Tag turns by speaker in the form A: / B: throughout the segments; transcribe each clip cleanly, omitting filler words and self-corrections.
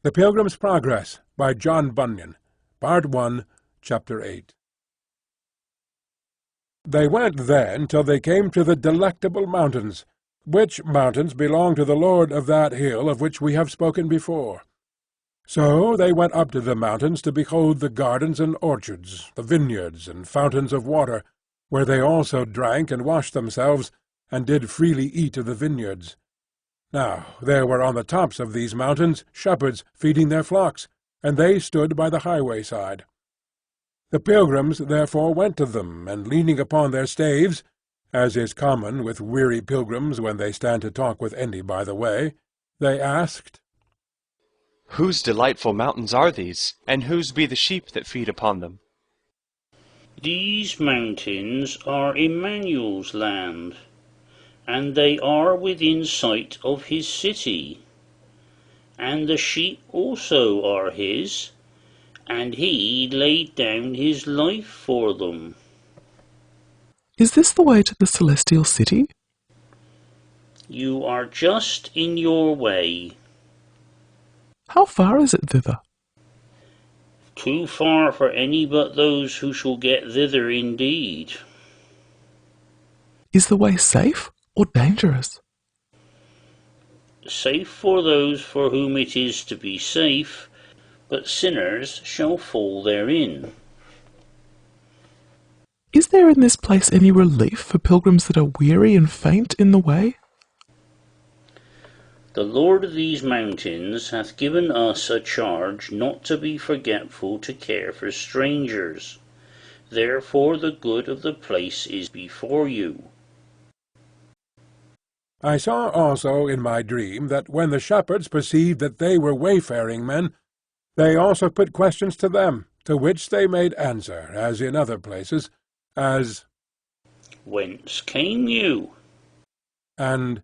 A: The Pilgrim's Progress, by John Bunyan, Part 1, Chapter 8. They went then till they came to the Delectable Mountains, which mountains belong to the lord of that hill of which we have spoken before. So they went up to the mountains to behold the gardens and orchards, the vineyards and fountains of water, where they also drank and washed themselves, and did freely eat of the vineyards. Now there were on the tops of these mountains shepherds feeding their flocks, and they stood by the highway side. The pilgrims therefore went to them, and leaning upon their staves, as is common with weary pilgrims when they stand to talk with any by the way, they asked,
B: Whose delightful mountains are these, and whose be the sheep that feed upon them?
C: These mountains are Emmanuel's land, and they are within sight of his city. And the sheep also are his, and he laid down his life for them.
D: Is this the way to the celestial city?
C: You are just in your way.
D: How far is it thither?
C: Too far for any but those who shall get thither indeed.
D: Is the way safe or dangerous?
C: Safe for those for whom it is to be safe, but sinners shall fall therein.
D: Is there in this place any relief for pilgrims that are weary and faint in the way?
C: The Lord of these mountains hath given us a charge not to be forgetful to care for strangers. Therefore the good of the place is before you.
A: I saw also in my dream that when the shepherds perceived that they were wayfaring men, they also put questions to them, to which they made answer, as in other places, as,
C: Whence came you?
A: and,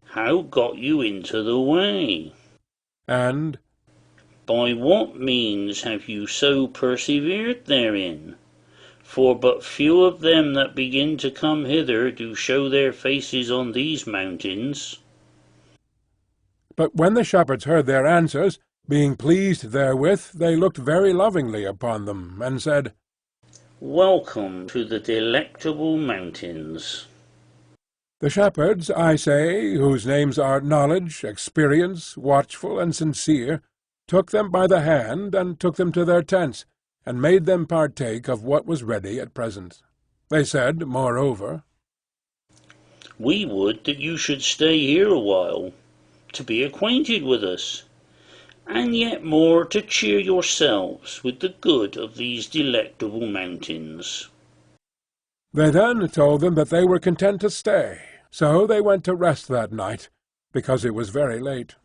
C: How got you into the way?
A: and,
C: By what means have you so persevered therein? For but few of them that begin to come hither do show their faces on these mountains.
A: But when the shepherds heard their answers, being pleased therewith, they looked very lovingly upon them, and said,
C: Welcome to the Delectable Mountains.
A: The shepherds, I say, whose names are Knowledge, Experience, Watchful, and Sincere, took them by the hand, and took them to their tents, and made them partake of what was ready at present. They said, moreover,
C: We would that you should stay here a while, to be acquainted with us, and yet more to cheer yourselves with the good of these delectable mountains.
A: They then told them that they were content to stay, so they went to rest that night, because it was very late.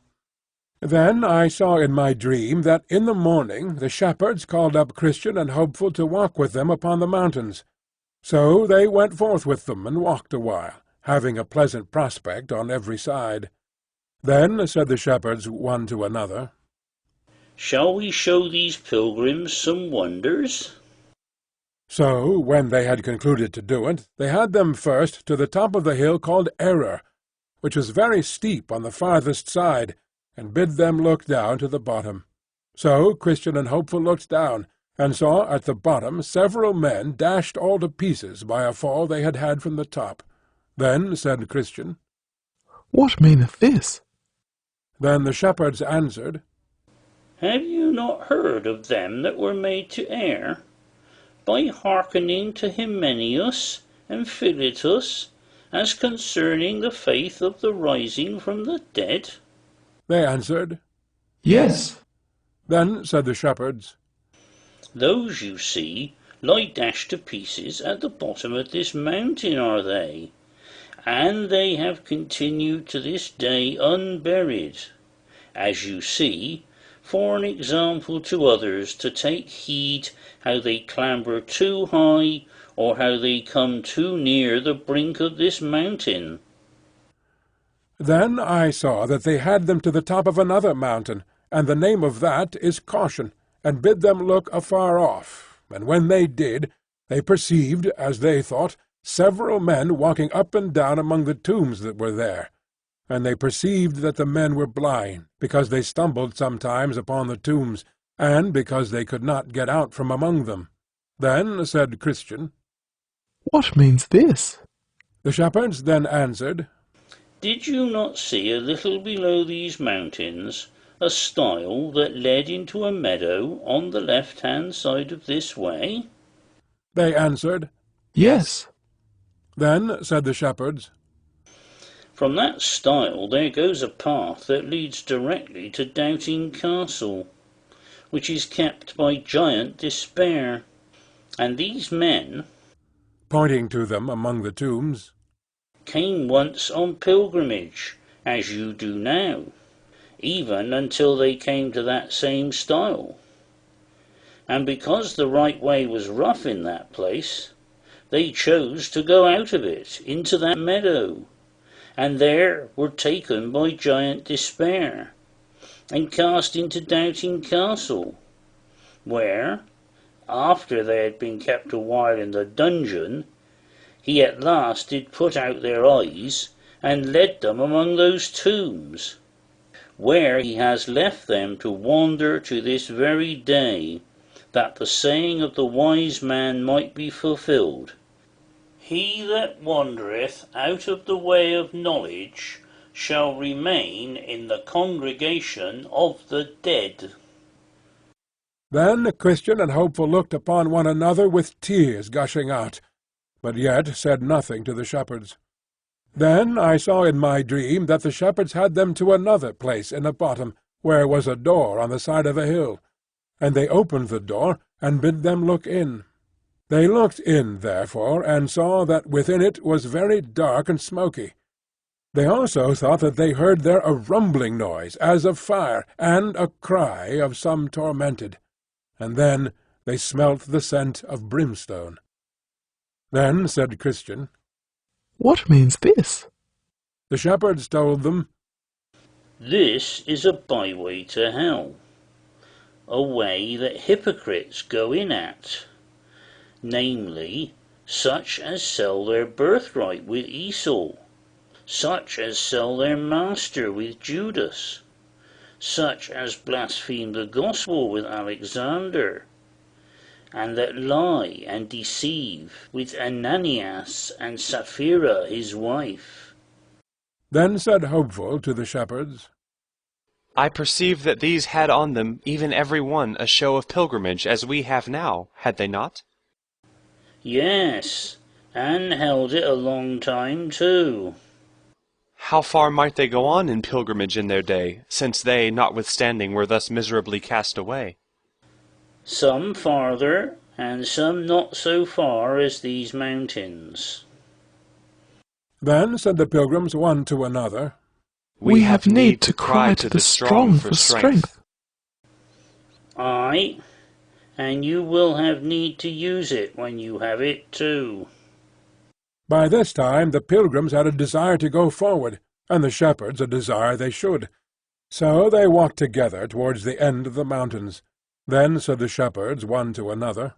A: Then I saw in my dream that in the morning the shepherds called up Christian and Hopeful to walk with them upon the mountains. So they went forth with them and walked a while, having a pleasant prospect on every side. Then said the shepherds one to another,
C: Shall we show these pilgrims some wonders?
A: So, when they had concluded to do it, they had them first to the top of the hill called Error, which was very steep on the farthest side, and bid them look down to the bottom. So Christian and Hopeful looked down, and saw at the bottom several men dashed all to pieces by a fall they had had from the top. Then said Christian,
D: What meaneth this?
A: Then the shepherds answered,
C: Have you not heard of them that were made to err? By hearkening to Hymenaeus and Philetus, as concerning the faith of the rising from the dead?
A: They answered,
D: Yes.
A: Then said the shepherds,
C: Those, you see, lie dashed to pieces at the bottom of this mountain are they, and they have continued to this day unburied, as you see, for an example to others to take heed how they clamber too high, or how they come too near the brink of this mountain.
A: Then I saw that they had them to the top of another mountain, and the name of that is Caution, and bid them look afar off. And when they did, they perceived, as they thought, several men walking up and down among the tombs that were there. and they perceived that the men were blind, because they stumbled sometimes upon the tombs, and because they could not get out from among them. Then said Christian,
D: What means this?
A: The shepherds then answered,
C: Did you not see a little below these mountains a stile that led into a meadow on the left-hand side of this way?
A: They answered,
D: Yes.
A: Then said the shepherds,
C: From that stile there goes a path that leads directly to Doubting Castle, which is kept by giant Despair. And these men,
A: pointing to them among the tombs,
C: came once on pilgrimage, as you do now, even until they came to that same stile. And because the right way was rough in that place, they chose to go out of it into that meadow, and there were taken by giant Despair, and cast into Doubting Castle, where, after they had been kept a while in the dungeon, he at last did put out their eyes, and led them among those tombs, where he has left them to wander to this very day, that the saying of the wise man might be fulfilled, He that wandereth out of the way of knowledge shall remain in the congregation of the dead.
A: Then Christian and Hopeful looked upon one another with tears gushing out, but yet said nothing to the shepherds. Then I saw in my dream that the shepherds had them to another place in the bottom, where was a door on the side of a hill, and they opened the door, and bid them look in. They looked in, therefore, and saw that within it was very dark and smoky. They also thought that they heard there a rumbling noise, as of fire, and a cry of some tormented. And then they smelt the scent of brimstone. Then said Christian,
D: What means this?
A: The shepherds told them,
C: This is a byway to hell, a way that hypocrites go in at, namely, such as sell their birthright with Esau, such as sell their master with Judas, such as blaspheme the gospel with Alexander, and that lie and deceive with Ananias and Sapphira his wife.
A: Then said Hopeful to the shepherds,
B: I perceive that these had on them, even every one, a show of pilgrimage, as we have now, had they not?
C: Yes, and held it a long time too.
B: How far might they go on in pilgrimage in their day, since they, notwithstanding, were thus miserably cast away?
C: Some farther, and some not so far as these mountains.
A: Then said the pilgrims one to another,
D: We have need to cry to the strong for strength.
C: Aye, and you will have need to use it when you have it too.
A: By this time the pilgrims had a desire to go forward, and the shepherds a desire they should. So they walked together towards the end of the mountains. Then said the shepherds one to another,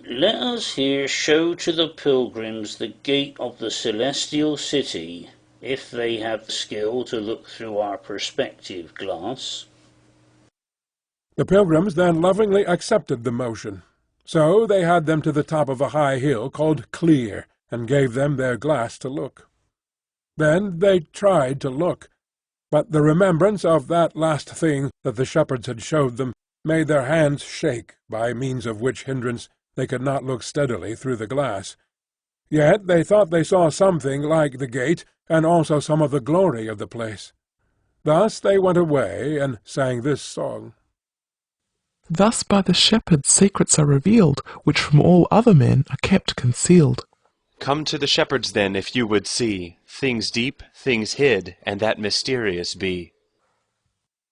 C: Let us here show to the pilgrims the gate of the celestial city, if they have skill to look through our perspective glass.
A: The pilgrims then lovingly accepted the motion. So they had them to the top of a high hill called Clear, and gave them their glass to look. Then they tried to look, but the remembrance of that last thing that the shepherds had showed them made their hands shake, by means of which hindrance they could not look steadily through the glass. Yet they thought they saw something like the gate, and also some of the glory of the place. Thus they went away, and sang this song.
D: Thus by the shepherds secrets are revealed, which from all other men are kept concealed.
B: Come to the shepherds then, if you would see things deep, things hid, and that mysterious be.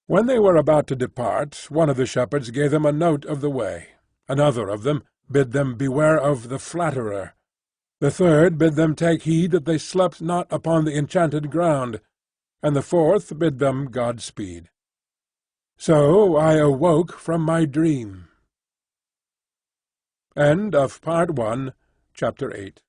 A: When they were about to depart, one of the shepherds gave them a note of the way. Another of them bid them beware of the flatterer. The third bid them take heed that they slept not upon the enchanted ground, and the fourth bid them God-speed. So I awoke from my dream. End of Part 1, Chapter 8.